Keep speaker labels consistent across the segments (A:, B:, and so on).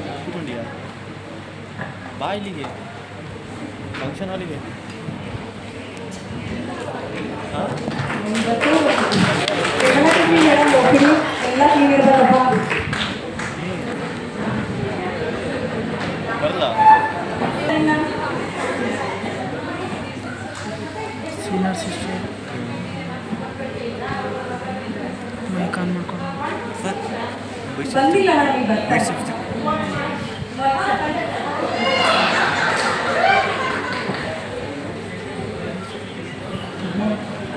A: ಕೂತ್ಕೊಂಡಿಯಾ ಬಾ ಇಲ್ಲಿಗೆ ಫಂಕ್ಷನ್ ಹಾಲಿಗೆ. ಹಾಂ ಬರಲ್ಲ
B: ಸೀನಿಯರ್ ಸಿಸ್ಟರ್ ಮೈಕ್ ಆನ್ ಮಾಡ್ಕೊಂಡು
A: ಸರ್
C: ಬಂದಿಲ್ಲ ಮೇಡಮ್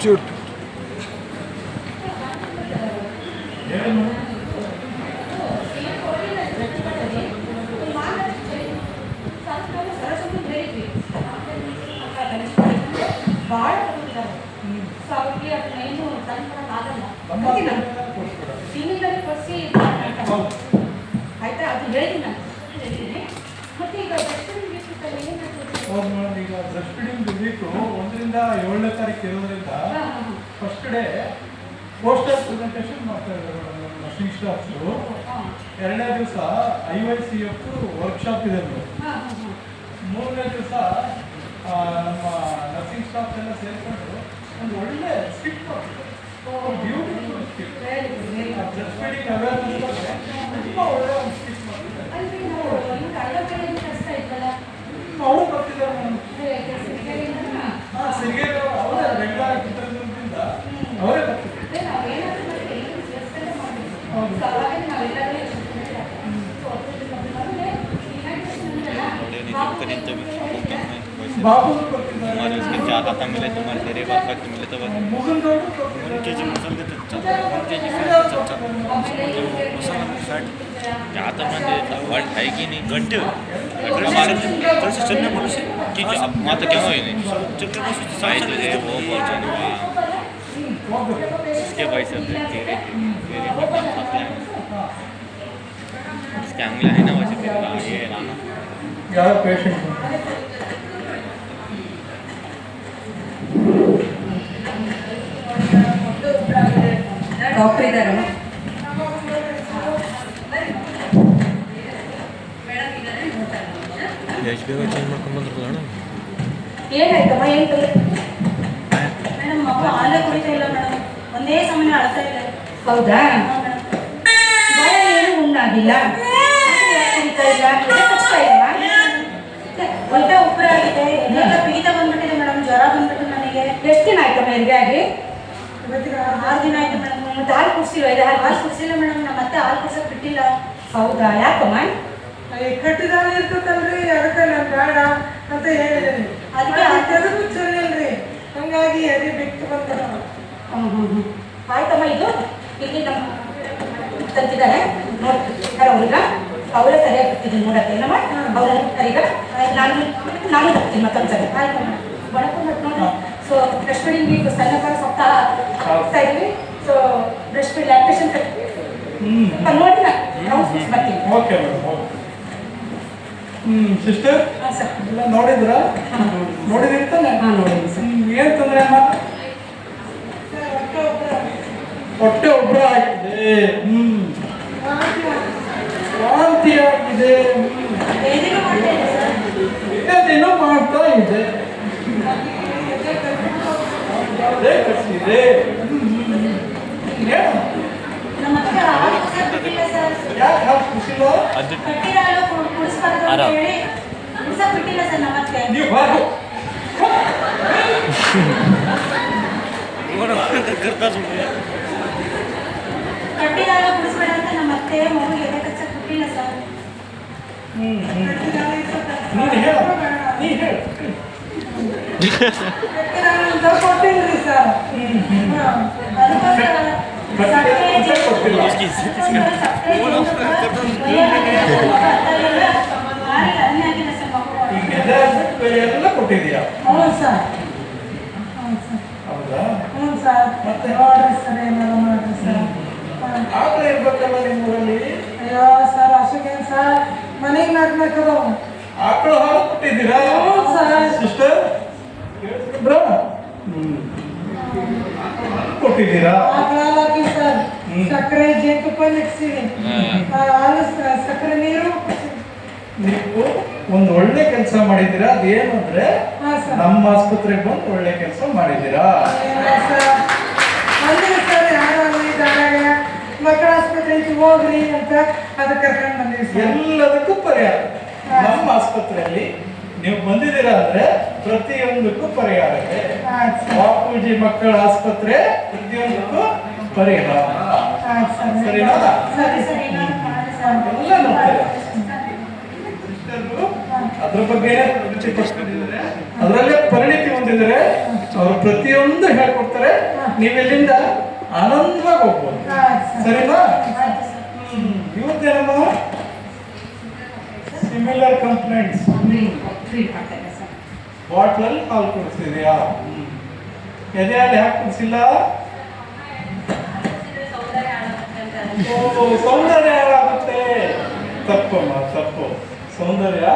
B: ಚೂಟ್
C: ಭಾಳ ಸೊ ಅವ್ರಿಗೆ ಅದನ್ನೇನು ತಂದು ಆಗಲ್ಲ ಸೀನಿಯರಲ್ಲಿ ಕೊಡಿಸಿ ಆಯ್ತಾ ಅದು ಹೇಳಿದ್ದೀನಿ ನಾನು ಹೇಳಿದ್ದೀನಿ. ಮತ್ತು ಈಗ
D: ಈಗ ಬ್ರಷ್ ಫೀಡಿಂಗ್ ವೀಕು 1ರಿಂದ 7ನೇ ತಾರೀಕು ಇರೋದ್ರಿಂದ ಫಸ್ಟ್ ಡೇ ಪೋಸ್ಟರ್ ಪ್ರೆಸೆಂಟೇಷನ್ ಮಾಡ್ತಾ ಇದ್ದಾರೆ ನಮ್ಮ ನರ್ಸಿಂಗ್ ಸ್ಟಾಫ್ಸು. 2ನೇ ದಿವಸ IYCF ವರ್ಕ್ಶಾಪ್ ಇದೆ. 3ನೇ ದಿವಸ ನಮ್ಮ ನರ್ಸಿಂಗ್ ಸ್ಟಾಫ್ ಎಲ್ಲ ಸೇರಿಕೊಂಡು ಒಂದು ಒಳ್ಳೆ ಸ್ಕಿಟ್ ಮಾಡ್ತಾರೆ. Beautiful skit brush feeding awareness ಬಗ್ಗೆ ತುಂಬ ಒಳ್ಳೆ ಒಂದು ಸ್ಕಿಟ್ ಮಾಡ್ತಾರೆ. ಅವರು ಬರ್ತಿದ್ದಾರೆ ಸಿರಿಗೇರಿ ಅವರೇ ರೆಗ್ಯುಲರ್ ಚಿತ್ರದುರ್ಗದಿಂದ ಅವರೇ ಬರ್ತಿದ್ದಾರೆ. ಬಾಬು
A: हमारे उसके चार आता मिले तुम्हारे तेरे बात वक्त मिले तो बस के जी मसाले के जी फैट ज़्यादा मंदी वर्ड है कि नहीं घंटे हमारे कल से चलने बोलो से कि वहाँ तो क्या हुई नहीं चलने बोलो साइज है वो बहुत चलने इसके भाई सब तेरे तेरे बटन साथ हैं इसके अंगला है ना वैसे तेरा ये राना
D: यार पेशेंट
C: ಡಾಕ್ಟರ್ ಇದ್ದಾರೆ
A: ಎಷ್ಟು ಬೇಗ ಚೇಂಜ್ ಮಾಡ್ಕೊಂಡು ಬಂದ್ರಲ್ಲ
C: ಏನಾಯ್ತಮ್ಮ ಏನು ಮೇಡಮ್ ಮಗು ಹಾಲೇ ಕುಡಿತಾ ಇಲ್ಲ ಮೇಡಮ್ ಒಂದೇ ಸಮಯ ಅಳ್ತಾ ಇದೆ. ಹೌದಾ ಭಯ ಏನು ಉಣ್ಣಾಗಿಲ್ಲ ಕುಡಿತಾ ಇಲ್ಲ ಕಷ್ಟ ಇಲ್ಲ ಹೊಟ್ಟೆ ಉಪ್ಪರಾಗಿದೆ ಎಲ್ಲ ಪೀತ ಬಂದ್ಬಿಟ್ಟಿದೆ ಮೇಡಮ್ ಜ್ವರ ಬಂದ್ಬಿಟ್ಟು ನನಗೆ. ಎಷ್ಟು ದಿನ ಆಯ್ತಮ್ಮ ಹೆರಿಗೆ ಆಗಿ? 6 ದಿನ ಆಯ್ತು ಮೇಡಮ್. ಮತ್ತೆ ಹಾಲು ಕುಡಿಸಿಲ್ಲ ಇದೆ ಹಾಲು ಕುಡಿಸಿಲ್ಲ ಮೇಡಮ್. ನಮ್ಮ ಮತ್ತೆ ಹಾಲು ಕುಡ್ಸೋಕೆ ಬಿಟ್ಟಿಲ್ಲ. ಹೌದಾ ಯಾಕಮ್ಮ?
E: ಕಟ್ಟಿದಾಗ ಇರ್ತದಲ್ರಿ ಅದಕ್ಕೆ ನಾನು ಬೇಡ ಅಂತ ಹೇಳಿದ್ರಿ.
C: ಅದಕ್ಕೆ
E: ಅದಕ್ಕೂ ಚಲಿಲ್ರಿ ಹಂಗಾಗಿ ಅದೇ ಬಿಟ್ಟು ಬಂದ.
C: ಆಯ್ತಮ್ಮ ಇದು ಇಲ್ಲಿ ನಮ್ಮ ತಂತಿದ್ದಾರೆ ನೋಡ್ತಾರೆ ಅವ್ರಿಗ ಅವರೇ ಸರಿಯಾಗಿ ಬರ್ತಿದ್ದೀನಿ ನೋಡಕ್ಕೆ ಏನಮ್ಮ ಅವ್ರ ಈಗ ನಾನು ಬರ್ತೀನಿ ಮತ್ತೊಂದು ಸರಿ ಆಯ್ತಮ್ಮ ಬಡಕೊಂಡು ನೋಡಿ. ಸೊ ಬ್ರಷ್ ಫೀಡಿಂಗ್ ವೀಕ್ ಸ್ತನ್ಯಪಾನ ಸಪ್ತಾಹ ಆಗ್ತಾ ಇದೀವಿ. ಸೊ ಬ್ರಷ್ ಫೀಡ್ ಲ್ಯಾಕ್ಟೇಷನ್ ನೋಡಿ ನಾವು ಬರ್ತೀನಿ.
D: Okay madam. ಸಿಸ್ಟರ್
C: ಹಾಂ ಸರ್
D: ಎಲ್ಲ ನೋಡಿದ್ರಾ? ನೋಡಿದ್ರಿ ತಾನೆ?
C: ಹಾಂ ನೋಡಿದ್ದೀನಿ ಸರ್.
D: ಏನು ತೊಂದರೆ ಅಮ್ಮ? ಹೊಟ್ಟೆ ಒಬ್ಬರ ಆಗಿದೆ. ವಾಂತಿ ಆಗಿದೆ.
C: ಏನೇನೋ ಮಾಡ್ತಾ ಇದೆ ಸರ್.
D: ಇದೇನೋ ಮಾಡ್ತಾ ಇದೆ. ಅದೇ ಕಸಿದೆ.
C: ನಮ್ಮ ಹತ್ರ ಹಾಲು ಕುಡ್ಸೋಕೆ ಬಿಟ್ಟಿಲ್ಲ ಸರ್.
D: ಯಾಕೆ ಹಾಲು ಕುಡಿಸಿಲ್ಲ?
C: ಕಟ್ಟಿರೋ ಹಾಲು ಕುಡಿಸ್ಬಾರ್ದು ಅಂತ ಹೇಳಿ ಕುಡ್ಸೋಕೆ ಬಿಟ್ಟಿಲ್ಲ ಸರ್ ನಮ್ಮ ಹತ್ರ.
D: ನೀವು ಬಾರು.
C: ಕಟ್ಟಿರೋ ಹಾಲು ಕುಡಿಸ್ಬೇಡ ಅಂತ ನಮ್ಮ ಅತ್ತೆ ಮಗುಗೆ ಎದೆ ಕಚ್ಚಕ್ಕೆ ಬಿಟ್ಟಿಲ್ಲ ಸರ್.
D: ನೀನು ಹೇಳು. ನೀ ಹೇಳು.
E: ಅಂತ ಕೊಟ್ಟಿಲ್ರಿ ಸರ್.
C: ಅದಕ್ಕೋಸ್ಕರ ಸಕ್ಕರೆ
D: ಕೊಟ್ಟಿಲ್ಲ. ಈಗ ಬೇರೆ ಎಲ್ಲ ಕೊಟ್ಟಿದೀಯಾ?
E: ಹ್ಞೂ ಸರ್.
D: ಹೌದಾ?
E: ಹ್ಞೂ ಸರ್.
D: ಮತ್ತೆ?
E: ನೋಡ್ರಿ ಸರ್ ಏನಾರ ಮಾಡ್ರಿ ಸರ್.
D: ಆಕಳ ಇರ್ಬೇಕಲ್ಲ ನಿಮ್ಮೂರಲ್ಲಿ?
E: ಅಯ್ಯೋ ಸರ್ ಅಷ್ಟಕ್ಕೇನು ಸರ್ ಮನೆಗೆ ನಾಟ್ಬೇಕದ
D: ಆಕಳ ಹಾಲು ಕೊಟ್ಟಿದ್ದೀರಾ?
E: ಹ್ಞೂ ಸರ್.
D: ಸಿಸ್ಟರ್ ಬ್ರಾ ಕೊಟ್ಟಿದ್ದೀರಾ?
E: ಹಾಕಿ ಸರ್ ಸಕ್ಕರೆ ಜೇನುತುಪ್ಪ ನೆಕ್ಸಿನಿ ಹಾಲು ಸಕ್ಕರೆ ನೀರು
D: ಒಂದು ಒಳ್ಳೆ ಕೆಲಸ ಮಾಡಿದ್ದೀರಾ. ಅದೇನು ಅಂದ್ರೆ
E: ಹಾ ಸರ್.
D: ನಮ್ಮ ಆಸ್ಪತ್ರೆಗೆ ಬಂದು ಒಳ್ಳೆ ಕೆಲಸ ಮಾಡಿದ್ದೀರಾ.
E: ಅಂದ್ರೆ ಸರ್ ಯಾರೋ ಇದ್ದಾರೆ ಮಕ್ಕಳ ಆಸ್ಪತ್ರೆಗೆ ಹೋಗ್ರಿ ಅಂತ ಅದಕ್ಕೆ ಕರ್ಕೊಂಡು ಬಂದಿವಿ ಸರ್.
D: ಎಲ್ಲದಕ್ಕೂ ಪರಿಹಾರ ನಮ್ಮ ಆಸ್ಪತ್ರೆಯಲ್ಲಿ ನೀವು ಬಂದಿದ್ದೀರಾ ಅಂದ್ರೆ ಪ್ರತಿಯೊಂದಕ್ಕೂ ಪರಿಹಾರ ಇದೆ. ಬಾಪೂಜಿ ಮಕ್ಕಳ ಆಸ್ಪತ್ರೆ ಪ್ರತಿಯೊಂದಕ್ಕೂ ಪರಿಹಾರ. ಸರಿನಾ?
E: ಸರಿ ಸರಿ
D: ಎಲ್ಲ ನೋಡ್ತಾರೆ. ಅದ್ರ ಬಗ್ಗೆ ಅದರಲ್ಲೇ ಪರಿಣಿತಿ ಹೊಂದಿದ್ದಾರೆ. ಅವರು ಪ್ರತಿಯೊಂದು ಹೇಳ್ಕೊಡ್ತಾರೆ. ನೀವೆಲ್ಲಿಂದ ಆನಂದವಾಗಿ ಹೋಗ್ಬೋದು. ಸರಿನಾ? ಇವ್ರದ್ದೇನಮ್ಮ ಸಿಮಿಲರ್ ಕಂಪ್ಲೇಂಟ್ಸ್. ಬಾಟ್ಲಲ್ಲಿ ಹಾಲು ಕುಡಿಸಿದ್ಯಾ? ಎದೆಯಲ್ಲಿ ಯಾಕೆ ಕುಡಿಸಿಲ್ಲ? ಸೌಂದರ್ಯ ಹಾಳಾಗುತ್ತೆ. ತಪ್ಪಮ್ಮ, ತಪ್ಪು. ಸೌಂದರ್ಯ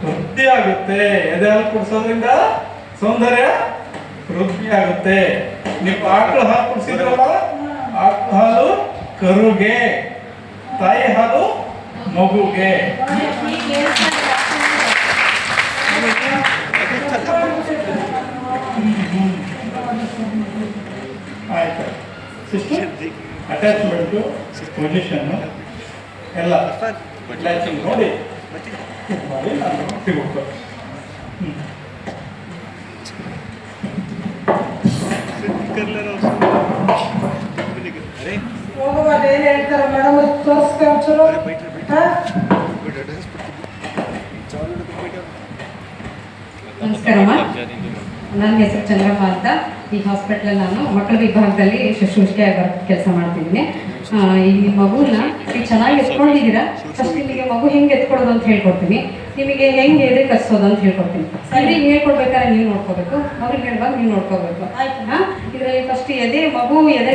D: ವೃದ್ಧಿ ಆಗುತ್ತೆ. ಎದೆ ಹಾಲು ಕುಡಿಸೋದ್ರಿಂದ ಸೌಂದರ್ಯ ವೃದ್ಧಿ ಆಗುತ್ತೆ. ನೀವು ಆಕಳು ಹಾಲು ಕುಡಿಸಿದ್ರಲ್ಲ, ಆಕಳು ಹಾಲು ಕರುಗೆ, ತಾಯಿ ಹಾಲು ಮಗುಗೆ. ಆಯ್ತು. ಅಟ್ಯಾಚ್ಮೆಂಟು, ಪೊಸಿಷನ್ನು ಎಲ್ಲ ಮ್ಯಾಚಿಂಗ್ ನೋಡಿ ಮಾಡಿ ನಾನು ಸಿಗುತ್ತೆ.
E: ಹೋಗುವಾಗ ಏನು ಹೇಳ್ತಾರೆ ಮೇಡಮ್ ತೋರಿಸ್ತಾರೆ ಚಲೋ.
F: ನಮಸ್ಕಾರಮ್ಮ, ನನ್ನ ಹೆಸರು ಚಂದ್ರಮ್ಮ ಅಂತ. ಈ ಹಾಸ್ಪಿಟ್ಲಲ್ಲಿ ನಾನು ಮಕ್ಕಳ ವಿಭಾಗದಲ್ಲಿ ಶುಶ್ರೂಷಕಿಯಾಗಿ ಕೆಲಸ ಮಾಡ್ತಿದ್ದೀನಿ. ಈ ಮಗುನ ನೀವು ಚೆನ್ನಾಗಿ ಎತ್ಕೊಂಡಿದ್ದೀರಾ. ಫಸ್ಟ್ ನಿಮಗೆ ಮಗು ಹೆಂಗೆ ಎತ್ಕೊಳ್ಳೋದು ಅಂತ ಹೇಳ್ಕೊಡ್ತೀನಿ. ನಿಮಗೆ ಹೆಂಗೆ ಎದೆ ಕಲಿಸೋದು ಅಂತ ಹೇಳ್ಕೊಡ್ತೀನಿ. ಸರಿಗೆ ಹೇಳ್ಕೊಡ್ಬೇಕಾದ್ರೆ ನೀವು ನೋಡ್ಕೋಬೇಕು, ಮಗುಗೆ ಹೇಳುವಾಗ ನೀವು ನೋಡ್ಕೋಬೇಕು. ಆಯ್ತು. ಇದರಲ್ಲಿ ಫಸ್ಟ್ ಮಗು ಎದೆ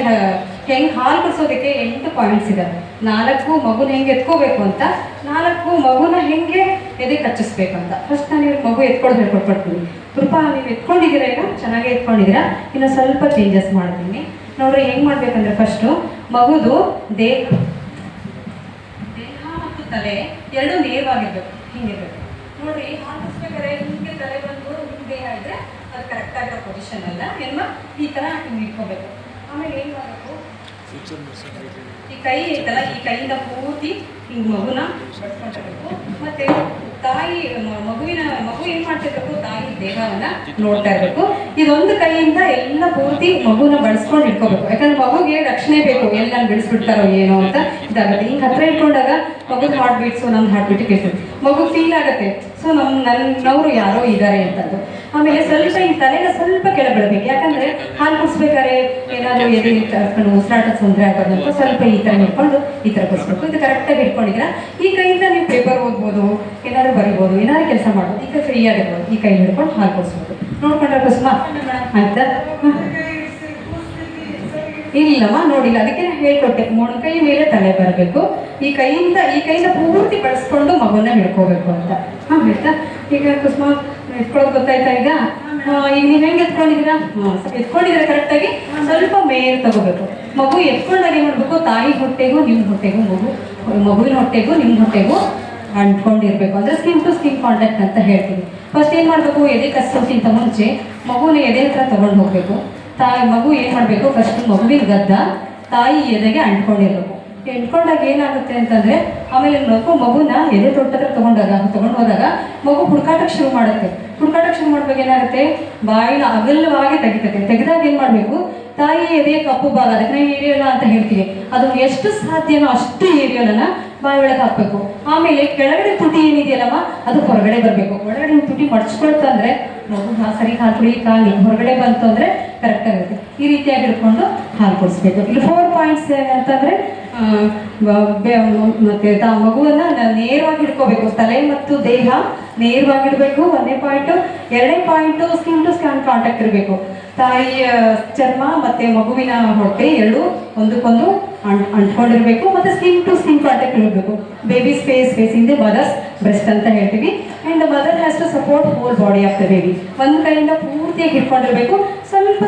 F: ಹೆಂಗೆ ಹಾಲು ಕುಡಿಸೋದಕ್ಕೆ 8 ಪಾಯಿಂಟ್ಸ್ ಇದ್ದಾವೆ. 4 ಮಗುನ ಹೆಂಗೆ ಎತ್ಕೋಬೇಕು ಅಂತ, 4 ಮಗುನ ಹೆಂಗೆ ಎದೆ ಕಚ್ಚಿಸ್ಬೇಕು ಅಂತ. ಫಸ್ಟ್ ನಾನು ಇವ್ರಿಗೆ ಮಗು ಎತ್ಕೊಳ್ಳೋದು ಹೇಳ್ಕೊಟ್ಬಿಡ್ತೀನಿ. ಕೃಪಾ ನೀವು ಎತ್ಕೊಂಡಿದ್ದೀರಾ, ಈಗ ಚೆನ್ನಾಗೇ ಎತ್ಕೊಂಡಿದ್ದೀರಾ. ಇನ್ನು ಸ್ವಲ್ಪ ಚೇಂಜಸ್ ಮಾಡ್ತೀನಿ ನೋಡ್ರಿ. ಹೆಂಗೆ ಮಾಡ್ಬೇಕಂದ್ರೆ ಫಸ್ಟು ಮಗುದು ದೇಹ ಮತ್ತು ತಲೆ ಎರಡೂ ನೇರವಾಗಿರ್ಬೇಕು. ಹಿಂಗಿರ್ಬೇಕು ನೋಡ್ರಿ. ಹಾಲು ಕುಡಿಸ್ಬೇಕಾದ್ರೆ ಹಿಂಗೆ ತಲೆ ಬಂದು ಹಿಂಗೆ ದೇಹ ಇದ್ರೆ ಅದು ಕರೆಕ್ಟಾಗಿರೋ ಪೊಸಿಷನ್ ಅಲ್ಲ. ಏನು ಈ ಥರ ಹಿಂಗೆ ಇಟ್ಕೋಬೇಕು. ಆಮೇಲೆ ಏನು ಮಾಡಬೇಕು, ಈ ಕೈ ಐತಲ್ಲ, ಈ ಕೈಯಿಂದ ಪೂರ್ತಿ ಹಿಂಗೆ ಮಗುನ ಬಡ್ಸ್ಕೊಂಡಿರ್ಬೇಕು. ಮತ್ತೆ ತಾಯಿ ಮಗು ಏನು ಮಾಡ್ತಿರ್ಬೇಕು, ತಾಯಿ ದೇಹವನ್ನ ನೋಡ್ತಾ ಇರಬೇಕು. ಇದೊಂದು ಕೈಯಿಂದ ಎಲ್ಲ ಪೂರ್ತಿ ಮಗುನ ಬಳಸ್ಕೊಂಡು ಇಟ್ಕೋಬೇಕು. ಯಾಕಂದ್ರೆ ಮಗುಗೆ ರಕ್ಷಣೆ ಬೇಕು. ಎಲ್ಲಿ ನಾನು ಬಿಡಿಸ್ಬಿಡ್ತಾರೋ ಏನೋ ಅಂತ ಇದಾಗುತ್ತೆ. ಹಿಂಗೆ ಹತ್ರ ಇಟ್ಕೊಂಡಾಗ ಮಗುನ ಹಾರ್ಟ್ ಬೀಟ್ಸು, ನಮ್ಮ ಹಾರ್ಟ್ ಬೀಟ್ ಕೇಳ್ತೀವಿ, ಮಗು ಫೀಲ್ ಆಗುತ್ತೆ. ಸೊ ನನ್ನವರು ಯಾರೋ ಇದ್ದಾರೆ ಅಂತಂದು. ಆಮೇಲೆ ಸ್ವಲ್ಪ ಈ ತಲೆನ ಸ್ವಲ್ಪ ಕೆಳಬಿಡ್ಬೇಕು. ಯಾಕಂದ್ರೆ ಹಾಲು ಕುಡಿಸ್ಬೇಕಾದ್ರೆ ಏನಾದರೂ ಎದೆ ಕರ್ಕೊಂಡು ಉಸಿರಾಟ ತೊಂದರೆ ಆಗೋದು ಅಂತ ಸ್ವಲ್ಪ ಈ ಥರ ಹಿಡ್ಕೊಂಡು ಈ ಥರ ಕುಡಿಸ್ಬೇಕು. ಇದು ಕರೆಕ್ಟಾಗಿ ಹಿಡ್ಕೊಂಡಿದ್ದೀರಾ. ಈ ಕೈಯಿಂದ ನೀವು ಪೇಪರ್ ಓದ್ಬೋದು, ಏನಾದ್ರು ಬರಿಬೋದು, ಏನಾದ್ರು ಕೆಲಸ ಮಾಡ್ಬೋದು. ಈಗ ಫ್ರೀ ಆಗಿರ್ಬೋದು. ಈ ಕೈ ಹಿಡ್ಕೊಂಡು ಹಾಲು ಕುಡಿಸ್ಬೋದು. ನೋಡ್ಕೊಂಡ್ರೆ ಕುಸುಮಾ ಆಯ್ತಾ? ಇಲ್ಲಮ್ಮ, ನೋಡಿಲ್ಲ. ಅದಕ್ಕೆ ನಾನು ಹೇಳ್ಕೊಟ್ಟೆ, ಮೊಣಕೈ ಮೇಲೆ ತಲೆ ಬರಬೇಕು. ಈ ಕೈಯಿಂದ ಪೂರ್ತಿ ಬಳಸ್ಕೊಂಡು ಮಗುನ ಹಿಡ್ಕೋಬೇಕು ಅಂತ. ಆಯ್ತಾ? ಈಗ ಕುಸುಮಾ ಎತ್ಕೊಳ್ಳೋದು ಗೊತ್ತಾಯ್ತಾ? ಈಗ ನೀವು ಹೆಂಗೆ ಎತ್ಕೊಂಡಿದ್ದೀರಾ? ಎತ್ಕೊಂಡಿದ್ರೆ ಕರೆಕ್ಟಾಗಿ ಸ್ವಲ್ಪ ಮೇಲೆ ತಗೋಬೇಕು. ಮಗು ಎತ್ಕೊಂಡಾಗ ಏನು ಮಾಡಬೇಕು, ತಾಯಿ ಹೊಟ್ಟೆಗೂ ನಿಮ್ಮ ಹೊಟ್ಟೆಗೂ ಮಗುವಿನ ಹೊಟ್ಟೆಗೂ ನಿಮ್ಮ ಹೊಟ್ಟೆಗೂ ಅಂಟ್ಕೊಂಡಿರ್ಬೇಕು. ಅಂದರೆ ಸ್ಕಿನ್ ಟು ಸ್ಕಿನ್ ಕಾಂಟ್ಯಾಕ್ಟ್ ಅಂತ ಹೇಳ್ತೀವಿ. ಫಸ್ಟ್ ಏನು ಮಾಡಬೇಕು, ಎದೆ ಕಸೋಕ್ಕಿಂತ ಮುಂಚೆ ಮಗುನ ಎದೆ ಹತ್ರ ತೊಗೊಂಡು ಹೋಗಬೇಕು. ಮಗು ಏನು ಮಾಡಬೇಕು, ಫಸ್ಟ್ ಮಗುವಿನ ಗದ್ದ ತಾಯಿ ಎದೆಗೆ ಅಂಟ್ಕೊಂಡಿರ್ಬೇಕು. ಎಂಟ್ಕೊಂಡಾಗ ಏನಾಗುತ್ತೆ ಅಂತಂದರೆ ಆಮೇಲೆ ಮಗುನ ಎದೆ ತೊಟ್ಟತ್ರ ತೊಗೊಂಡು ಹೋದಾಗ ಮಗು ಹುಡುಕಾಟಕ್ಕೆ ಶುರು ಮಾಡುತ್ತೆ. ಹುಡುಕಾಟಕ್ಕೆ ಶುರು ಮಾಡುವಾಗ ಏನಾಗುತ್ತೆ, ಬಾಯಿನ ಅಗಲವಾಗಿ ತೆಗಿತದೆ. ತೆಗೆದಾಗ ಏನು ಮಾಡಬೇಕು, ತಾಯಿ ಎದೆ ಕಪ್ಪು ಭಾಗ, ಅದಕ್ಕೆ ನಾವು ಏರಿಯೋಲ ಅಂತ ಹೇಳ್ತೀವಿ, ಅದನ್ನು ಎಷ್ಟು ಸಾಧ್ಯನೋ ಅಷ್ಟು ಏರಿಯೋಲನ್ನ ಬಾಯಿ ಒಳಗೆ ಹಾಕಬೇಕು. ಆಮೇಲೆ ಕೆಳಗಡೆ ತುಟಿ ಏನಿದೆಯಲ್ಲಮ್ಮ, ಅದು ಹೊರಗಡೆ ಬರಬೇಕು. ಒಳಗಡೆ ತುಟಿ ಮಡ್ಚ್ಕೊಳ್ತಂದ್ರೆ ಮಗು ಸರಿ ಹಾಲು ಕುಡಿಯೋಕ್ಕಾಗಲಿ, ಹೊರಗಡೆ ಬಂತು ಅಂದರೆ ಕರೆಕ್ಟ್ ಆಗುತ್ತೆ. ಈ ರೀತಿಯಾಗಿ ಹಿಡ್ಕೊಂಡು ಹಾಲು ಕುಡಿಸ್ಬೇಕು. ಇಲ್ಲಿ 4 ಪಾಯಿಂಟ್ಸ್ ಅಂತಂದರೆ ಮತ್ತೆ ಮಗುವನ್ನು ನೇರವಾಗಿ ಹಿಡ್ಕೋಬೇಕು. ತಲೆ ಮತ್ತು ದೇಹ ನೇರವಾಗಿಡಬೇಕು, 1ನೇ ಪಾಯಿಂಟು. 2ನೇ point skin to skin contact ಇರಬೇಕು. ತಾಯಿಯ ಚರ್ಮ ಮತ್ತೆ ಮಗುವಿನ ಹೊಟ್ಟೆ ಎರಡು ಒಂದಕ್ಕೊಂದು ಅಂಟ್ಕೊಂಡಿರ್ಬೇಕು ಮತ್ತೆ ಸ್ಕಿನ್ ಟು ಸ್ಕಿನ್ ಕಾಂಟ್ಯಾಕ್ಟ್ ಇರಬೇಕು. ಬೇಬೀಸ್ ಫೇಸ್ ಇಂದ ಮದರ್ಸ್ ಬ್ರೆಸ್ಟ್ ಅಂತ ಹೇಳ್ತೀವಿ. And mother has to support whole body of the baby. ಒಂದು ಕೈಯಿಂದ ಪೂರ್ತಿಯಾಗಿ ಹಿಡ್ಕೊಂಡಿರ್ಬೇಕು. ಸ್ವಲ್ಪ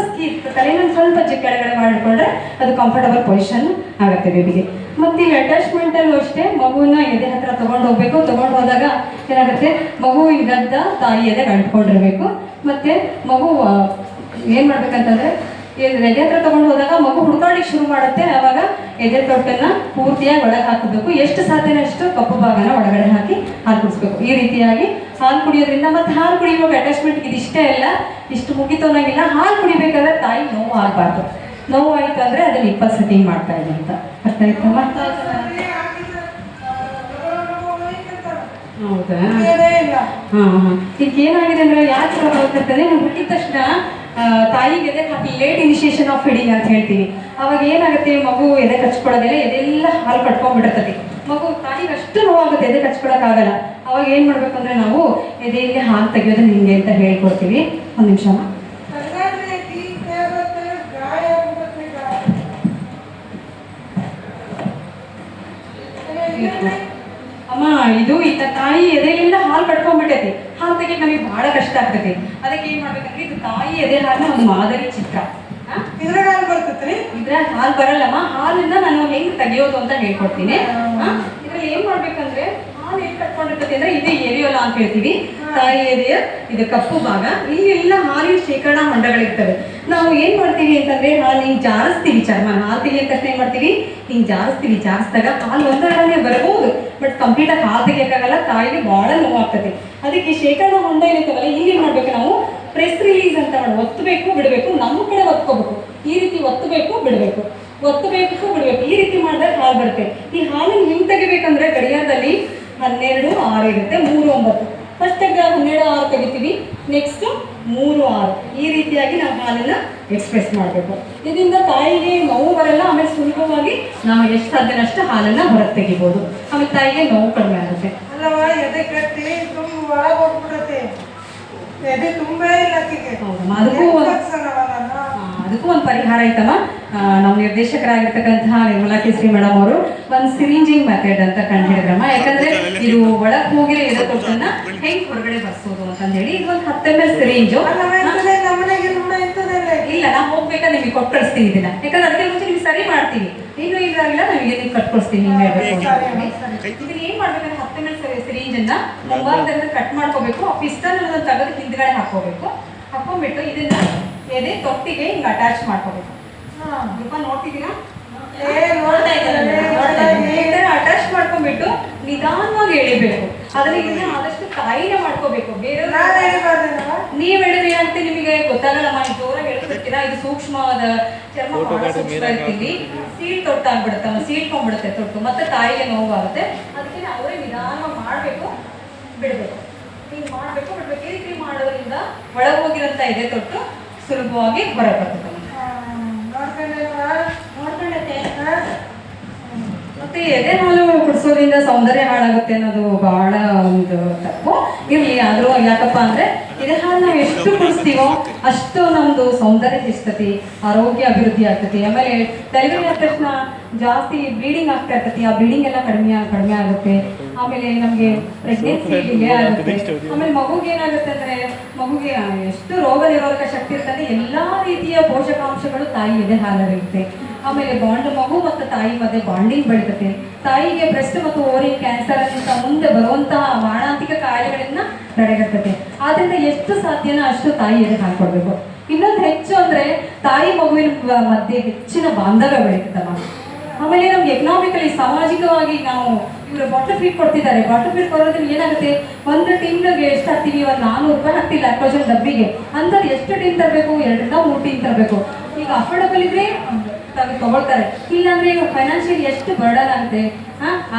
F: ತಲೆನ ಸ್ವಲ್ಪ ಕೆಳಗಡೆ ಮಾಡಿಕೊಂಡ್ರೆ ಅದು ಕಂಫರ್ಟಬಲ್ ಪೊಸಿಷನ್ ಆಗುತ್ತೆ ಬೇಬಿಗೆ. ಮತ್ತೆ ಈ ಅಟ್ಯಾಚ್ಮೆಂಟ್ ಅಲ್ಲೂ ಅಷ್ಟೇ ಮಗುವನ್ನ ಎದೆ ಹತ್ರ ತಗೊಂಡು ಹೋಗ್ಬೇಕು. ತಗೊಂಡು ಹೋದಾಗ ಏನಾಗುತ್ತೆ, ಮಗುವಿನ ಗದ್ದ ತಾಯಿ ಎದೆಗೆ ಅಂಟ್ಕೊಂಡಿರ್ಬೇಕು. ಮತ್ತೆ ಮಗು ಏನ್ ಮಾಡ್ಬೇಕಂತಂದ್ರೆ ಎದೆ ಹತ್ರ ತಗೊಂಡು ಹೋದಾಗ ಮಗು ಹುಡುಕಾಡ್ಲಿಕ್ಕೆ ಶುರು ಮಾಡುತ್ತೆ. ಆವಾಗ ಎದೆ ತೊಟ್ಟನ್ನ ಪೂರ್ತಿಯಾಗಿ ಒಳಗೆ ಹಾಕಬೇಕು. ಎಷ್ಟು ಸಾಧ್ಯನೋ ಅಷ್ಟು ಕಪ್ಪು ಭಾಗನ ಒಳಗಡೆ ಹಾಕಿ ಹಾಲು ಕುಡಿಸ್ಬೇಕು. ಈ ರೀತಿಯಾಗಿ ಹಾಲು ಕುಡಿಯೋದ್ರಿಂದ ಮತ್ತೆ ಹಾಲು ಕುಡಿಯುವಾಗ ಅಟ್ಯಾಚ್ಮೆಂಟ್ ಇದಿಷ್ಟೇ ಅಲ್ಲ, ಇಷ್ಟು ಮುಗಿತೋನಾಗಿಲ್ಲ. ಹಾಲು ಕುಡಿಬೇಕಾದ್ರೆ ತಾಯಿ ನೋವು ಆಗಬಾರ್ದು. ನೋವು ಆಯ್ತು ಅಂದ್ರೆ ಅದನ್ನ 20 ಸತಿ ಮಾಡ್ತಾ ಇದೆ ಅಂತ ಅರ್ಥ ಆಯ್ತಮ್ಮ? ಹೌದಾ? ಈಗ ಏನಾಗಿದೆ ಅಂದ್ರೆ ಯಾಕೆ ಬರ್ತದೆ, ನಾವು ಹುಟ್ಟಿದ ತಕ್ಷಣ ತಾಯಿಗೆ ಎದೆ ಹಾಕಿ ಲೇಟ್ ಇನಿಷಿಯೇಷನ್ ಆಫ್ ಫೀಡಿಂಗ್ ಅಂತ ಹೇಳ್ತೀವಿ. ಅವಾಗ ಏನಾಗುತ್ತೆ, ಮಗು ಎದೆ ಕಚ್ಕೊಳ್ಳೋದಿಲ್ಲ, ಎದೆಲ್ಲ ಹಾಲು ಕಟ್ಕೊಂಡ್ಬಿಟ್ಟಿರ್ತದೆ. ಮಗು ತಾಯಿಗೆ ಅಷ್ಟು ನೋವಾಗುತ್ತೆ, ಎದೆ ಕಚ್ಕೊಳಕ್ಕಾಗಲ್ಲ. ಅವಾಗ ಏನ್ ಮಾಡ್ಬೇಕು ಅಂದ್ರೆ ನಾವು ಎದೆಯಲ್ಲಿ ಹಾಲು ತೆಗಿಯೋದು ಹಿಂಗೆ ಅಂತ ಹೇಳ್ಕೊಡ್ತೀವಿ. ಒಂದು ನಿಮಿಷ ಅಮ್ಮ. ಇದು ಈಗ ತಾಯಿ ಎದೆಯಿಂದ ಹಾಲು ಕಟ್ಕೊಂಡ್ಬಿಟ್ಟೈತಿ. ಹಾಲು ತೆಗಿಯಕ್ಕೆ ನಮಗೆ ಬಹಳ ಕಷ್ಟ ಆಗ್ತೈತಿ. ಅದಕ್ಕೆ ಏನ್ ಮಾಡ್ಬೇಕಂದ್ರೆ ಇದು ತಾಯಿ ಎದೆ ಹಾಲಿನ ಒಂದು ಮಾದರಿ ಚಿತ್ರ.
E: ಇದ್ರಾಗ ಹಾಲು ಬರ್ತೈತ್ರಿ?
F: ಇದ್ರಾಗ ಹಾಲು ಬರಲ್ಲಮ್ಮ. ಹಾಲನ್ನ ನಾನು ಹೆಂಗ್ ತೆಗಿಯೋದು ಅಂತ ಹೇಳ್ಕೊಡ್ತೀನಿ. ಇದ್ರಲ್ಲಿ ಏನ್ ಮಾಡ್ಬೇಕಂದ್ರೆ ಹಾಲು ಹೆಂಗ್ ಕಟ್ಕೊಂಡಿರ್ತೈತಿ ಅಂದ್ರೆ ಇದು ಎರಿಯೋಲ ಅಂತ ಹೇಳ್ತೀವಿ. ತಾಯಿ ಎದೆಯ ಇದು ಕಪ್ಪು ಭಾಗ. ಇಲ್ಲೆಲ್ಲ ಹಾಲಿನ ಶೇಖರಣಾ ಹೊಂಡಗಳಿರ್ತವೆ. ನಾವು ಏನ್ ಮಾಡ್ತೀವಿ ಅಂತಂದ್ರೆ ಹಾಲು ಹಿಂಗ್ ಜಾರಿಸ್ತೀವಿ. ಚರ್ಮ ಹಾಲು ತೆಗಿಯೋ ತಕ್ಷಣ ಏನ್ ಮಾಡ್ತೀವಿ, ಹಿಂಗ್ ಜಾರಿಸ್ತೀವಿ. ಜಾರಿಸಿದಾಗ ಹಾಲು ಒಂದರಲ್ಲೇ ಬರಬಹುದು, ಬಟ್ ಕಂಪ್ಲೀಟ್ ಆಗಿ ಹಾಲು ತೆಗಿಯಕ್ಕಾಗಲ್ಲ. ತಾಯಿಗೆ ಬಹಳ ನೋವಾಗ್ತದೆ. ಅದಕ್ಕೆ ಶೇಖರಣಾ ಹೊಂಡ ಏನಿರ್ತವಲ್ಲ, ಇಲ್ಲಿ ಏನ್ ಮಾಡ್ಬೇಕು ನಾವು ಪ್ರೆಸ್ ರಿಲೀಸ್ ಅಂತ ಮಾಡಿ ಒತ್ತಬೇಕು ಬಿಡಬೇಕು. ನಮ್ಮ ಕಡೆ ಒತ್ಕೋಬೇಕು. ಈ ರೀತಿ ಒತ್ತಬೇಕು ಬಿಡಬೇಕು, ಒತ್ತಬೇಕು ಬಿಡಬೇಕು. ಈ ರೀತಿ ಮಾಡಿದಾಗ ಹಾಲು ಬರುತ್ತೆ. ಈ ಹಾಲನ್ನು ಹಿಂಗ್ ತೆಗಿಬೇಕಂದ್ರೆ ಗಡಿಯಾರದಲ್ಲಿ 12:06 ಇರುತ್ತೆ, 3:09. ಫಸ್ಟ್ 12:06 ತೆಗಿತೀವಿ, ನೆಕ್ಸ್ಟ್ 3:06. ಈ ರೀತಿಯಾಗಿ ನಾವು ಹಾಲನ್ನ ಎಕ್ಸ್ಪ್ರೆಸ್ ಮಾಡಬೇಕು. ಇದರಿಂದ ತಾಯಿಗೆ ನೋವು ಬರಲ್ಲ. ಆಮೇಲೆ ಸುಲಭವಾಗಿ ನಾವು ಎಷ್ಟು ಸಾಧ್ಯನಷ್ಟು ಹಾಲನ್ನ ಹೊರಗೆ ತೆಗಿಬೋದು. ಆಮೇಲೆ ತಾಯಿಗೆ ನೋವು ಕಡಿಮೆ ಆಗುತ್ತೆ.
E: ಅಲ್ಲವ ಎದೆ ಕಟ್ಟಿ ತುಂಬ ಒಳಗೆ ಹೋಗ್ಬಿಡತ್ತೆ. ಎದೆ ತುಂಬೇ ಇಲ್ಲ.
F: ಅದಕ್ಕೂ ಒಂದು ಪರಿಹಾರ ಐತಮ್ಮ. ನಮ್ಮ ನಿರ್ದೇಶಕರಾಗಿರ್ತಕ್ಕಂತಹ ನಿರ್ಮಲಾ ಕೇಸರಿ ಮೇಡಮ್ ಅವರು ಒಂದು ಸಿರಿಂಜಿಂಗ್ ಮೆಥಡ್ ಅಂತ ಕಂಡು ಹಿಡಿದ್ರಮ್ಮ. ಯಾಕಂದ್ರೆ ಇದು ಒಳಗೆ ಹೋಗಿರೋ ಎದೆ ತೊಟ್ಟನ್ನ ಹೆಂಗ್ ಹೊರಗಡೆ ಬರ್ಸೋದು ಅಂತಂದೇಳಿ ಇದು ಒಂದು 10 ml ಸಿರಿಂಜು. ಇಲ್ಲ, ನಾವು ಹೋಗ್ಬೇಕಾದ್ರೆ ನಿಮಗೆ ಕೊಟ್ಟು ಕಳಿಸ್ತೀವಿ ಇದನ್ನ. ಯಾಕಂದ್ರೆ ಅದಕ್ಕೆ ಮುಂಚೆ ನಿಮ್ಗೆ ಸರಿ ಮಾಡ್ತೀವಿ. ಏನು ಇದಾಗಿಲ್ಲ, ನಮಗೆ ನೀವು ಕಟ್ಕೊಡ್ತೀವಿ. ಹಿಂಗೆ ಹೇಳ್ಬೇಕು. ಇದನ್ನ ಏನ್ ಮಾಡ್ಬೇಕಂದ್ರೆ 10 ml ಸಿರಿಂಜ್ ಅನ್ನ ಮುಂಭಾಗದಿಂದ ಕಟ್ ಮಾಡ್ಕೋಬೇಕು. ಆ ಪಿಸ್ಟನ್ ಅನ್ನ ತೆಗೆದು ಹಿಂದ್ಗಡೆ ಹಾಕೋಬೇಕು. ಹಾಕೊಂಡ್ಬಿಟ್ಟು ಇದನ್ನ ಎದೆ ತೊಟ್ಟಿಗೆ ಹಿಂಗೆ ಅಟ್ಯಾಚ್ ಮಾಡ್ಕೋಬೇಕು. ನೋಡ್ತಿದ್ದೀರಾ? ಅಟ್ಯಾಚ್ ಮಾಡ್ಕೊಂಡ್ಬಿಟ್ಟು ನಿಧಾನವಾಗಿ ಎಳಿಬೇಕು. ಅದನ್ನ ಆದಷ್ಟು ತಾಯಿನೇ ಮಾಡ್ಕೋಬೇಕು. ಬೇರೆ ನೀವ್ ಹೇಳಿದ್ರೆ ಏನಂತ ನಿಮಗೆ ಗೊತ್ತಾಗಲ್ಲಮ್ಮ. ಜೋರಾಗಿ ಹೇಳ್ತಿರ್ತೀರಾ. ಇದು ಸೂಕ್ಷ್ಮವಾದ ಚರ್ಮ ಇರ್ತೀವಿ. ಸೀಳ್ ತೊಟ್ಟಾಗ್ಬಿಡುತ್ತಮ್ಮ, ಸೀಳ್ಕೊಂಡ್ಬಿಡುತ್ತೆ ತೊಟ್ಟು, ಮತ್ತೆ ತಾಯಿಗೆ ನೋವಾಗುತ್ತೆ. ಅದಕ್ಕೆ ಅವರೇ ನಿಧಾನವಾಗಿ ಮಾಡ್ಬೇಕು, ಬಿಡ್ಬೇಕು. ಹಿಂಗ್ ಮಾಡ್ಬೇಕು, ಬಿಡ್ಬೇಕು. ಈ ರೀತಿ ಮಾಡೋದ್ರಿಂದ ಒಳಗೆ ಹೋಗಿರಂತ ಎದೆ ತೊಟ್ಟು ಸುಲಭವಾಗಿ ಹೊರ ಬರ್ತದೆ. ಮತ್ತೆ ಎದೆ ಹಾಲು ಕುಡಿಸೋದ್ರಿಂದ ಸೌಂದರ್ಯ ಹಾಳಾಗುತ್ತೆ ಅನ್ನೋದು ಬಹಳ ಒಂದು ತಪ್ಪು. ಇರ್ಲಿ, ಆದ್ರೂ ಯಾಕಪ್ಪ ಅಂದ್ರೆ ಎದೆ ಹಾಲು ನಾವು ಎಷ್ಟು ಕುಡಿಸ್ತೀವೋ ಅಷ್ಟು ನಮ್ದು ಸೌಂದರ್ಯ ಹೆಚ್ಚತತಿ, ಆರೋಗ್ಯ ಅಭಿವೃದ್ಧಿ ಆಗ್ತತಿ. ಆಮೇಲೆ ಡೆಲಿವರಿ ಆದ ತಕ್ಷಣ ಜಾಸ್ತಿ ಬ್ಲೀಡಿಂಗ್ ಆಗ್ತಾ ಇರ್ತತಿ. ಆ ಬ್ಲೀಡಿಂಗ್ ಎಲ್ಲ ಕಡಿಮೆ ಆಗುತ್ತೆ. ಆಮೇಲೆ ನಮ್ಗೆ ಪ್ರೆಗ್ನೆನ್ಸಿ ಡಿಲೇ ಆಗುತ್ತೆ. ಆಮೇಲೆ ಮಗುಗೆ ಏನಾಗುತ್ತೆ ಅಂದ್ರೆ ಮಗುಗೆ ಎಷ್ಟು ರೋಗ ನಿರೋಧಕ ಶಕ್ತಿ ಇರ್ತದೆ. ಎಲ್ಲಾ ರೀತಿಯ ಪೋಷಕಾಂಶಗಳು ತಾಯಿ ಎದೆ ಹಾಲಲ್ಲಿರುತ್ತೆ. ಆಮೇಲೆ ಮಗು ಮತ್ತು ತಾಯಿ ಮಧ್ಯೆ ಬಾಂಡಿಂಗ್ ಬೆಳೀತದೆ. ತಾಯಿಗೆ ಬ್ರೆಸ್ಟ್ ಮತ್ತು ಓರಿಯನ್ ಕ್ಯಾನ್ಸರ್ ಅಂತ ಮುಂದೆ ಬರುವಂತಹ ಮಾರಣಾಂತಿಕ ಕಾಯಿಲೆಗಳನ್ನ ತಡೆಗಟ್ಟುತ್ತೆ. ಆದ್ರಿಂದ ಎಷ್ಟು ಸಾಧ್ಯನೋ ಅಷ್ಟು ತಾಯಿ ಎದೆ ಹಾಕೊಡ್ಬೇಕು. ಇನ್ನೊಂದು ಹೆಚ್ಚು ಅಂದ್ರೆ ತಾಯಿ ಮಗುವಿನ ಮಧ್ಯೆ ಹೆಚ್ಚಿನ ಬಾಂಧವ್ಯ ಬೆಳೀತದಮ್ಮ. ಆಮೇಲೆ ನಮ್ಗೆ ಎಕನಾಮಿಕಲಿ ಸಾಮಾಜಿಕವಾಗಿ ನಾವು ಇವರು ಬಾಟಲ್ ಫೀಡ್ ಕೊಡ್ತಿದ್ದಾರೆ. ಬಾಟಲ್ ಫೀಡ್ ಕೊಡೋದ್ರಿಂದ ಏನಾಗುತ್ತೆ, ಒಂದು ಟೀಮ್ಗೆ ಎಷ್ಟು ಹಾಕ್ತೀವಿ, ಒಂದು 400 ರೂಪಾಯಿ ಹಾಕ್ತೀವಿ ಲ್ಯಾಕ್ಟೋಜನ್ ಡಬ್ಬಿಗೆ. ಅಂಥದ್ದು ಎಷ್ಟು ಟೀಮ್ ತರಬೇಕು? 2 3 ಟೀಮ್ ತರಬೇಕು. ಈಗ ಅಫೋರ್ಡಬಲ್ ಇದ್ರೆ ತಗೊಳ್ತಾರೆ, ಇಲ್ಲಾಂದ್ರೆ ಈಗ ಫೈನಾನ್ಷಿಯಲ್ ಎಷ್ಟು ಬರ್ಡನ್ ಆಗುತ್ತೆ.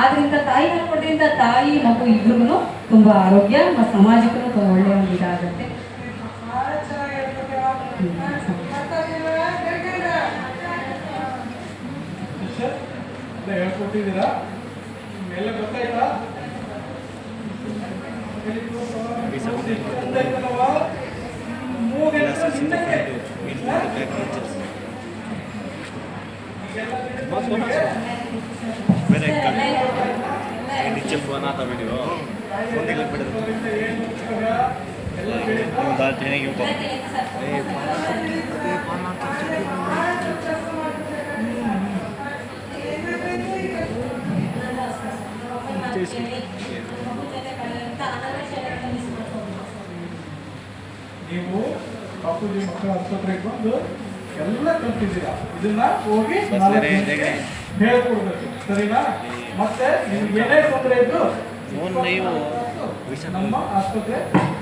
F: ಆದ್ರಿಂದ ತಾಯಿ ಹಾಕೊಡ್ರಿಂದ ತಾಯಿ ಮಗು ಇಬ್ರಿಗೂ ತುಂಬಾ ಆರೋಗ್ಯ ಮತ್ತು ಸಮಾಜಕ್ಕೂ ತುಂಬ ಒಳ್ಳೆಯ ಒಂದು ಇದಾಗುತ್ತೆ.
D: ಹೇಳ್ಕೊಟ್ಟಿದ್ದೀರಾ, ಎಲ್ಲ ಗೊತ್ತಾಯ್ತಾ? ಮೂಗಿನ
A: मेरा एक नीचे फोन आता वीडियो फोन देख पड़े दाल देने के ऊपर
D: ನೀವು ಬಾಪೂಜಿ ಮಕ್ಕಳ ಆಸ್ಪತ್ರೆಗೆ ಬಂದು ಎಲ್ಲ ಕಲ್ತಿದ್ದೀರಾ ಇದನ್ನ ಹೋಗಿ ಹೇಳ್ಕೊಡ್ಬೇಕು ಸರಿನಾ ಮತ್ತೆ ನಿಮ್ಗೆ ಏನೇ ತೊಂದರೆ ಇದ್ದು
A: ನೀವು
D: ನಮ್ಮ ಆಸ್ಪತ್ರೆ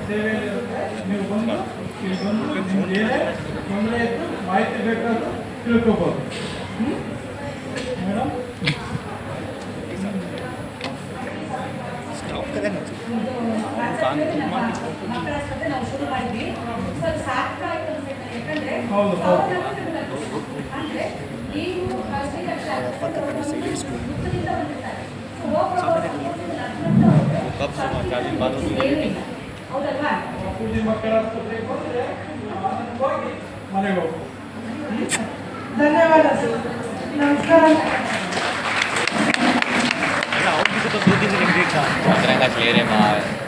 D: ಸೇವೆಯಲ್ಲಿ ಇರುತ್ತೆ ನೀವು ಬಂದು ಇಲ್ಲಿ ಬಂದು ನಿಮ್ಗೆ ಏನೇ ತೊಂದರೆ ಇದ್ದು ಮಾಹಿತಿ ಬೇಕಾದ್ರೂ ತಿಳ್ಕೊಬೋದು ಮೇಡಮ್
C: ಮಕ್ಕಳ ಆಸ್ಪತ್ರೆ ನಾವು ಶುರು ಮಾಡಿದ್ವಿ ಸ್ವಲ್ಪ ಸಾರ್ಥಕ ಆಯ್ತು ಅನ್ಸುತ್ತೆ ಯಾಕಂದ್ರೆ
D: ಹೌದು ಹೌದು
C: ಅಂದ್ರೆ ನೀವು ಮುಖದಿಂದ ಬಂದಿರ್ತಾರೆ
A: कब सुना चालीस बात
C: ಹೌದಲ್ವಾ
D: ಬಾಪೂಜಿ ಮಕ್ಕಳ ಆಸ್ಪತ್ರೆಗೆ ಬಂದರೆ ಆನಂದವಾಗಿ ಮನೆಗೆ ಹೋಗ್ಬೋದು
E: ಧನ್ಯವಾದ ಸರ್ ನಮಸ್ಕಾರ
A: और किसी तो 2 दिन देखा ले रहे माँ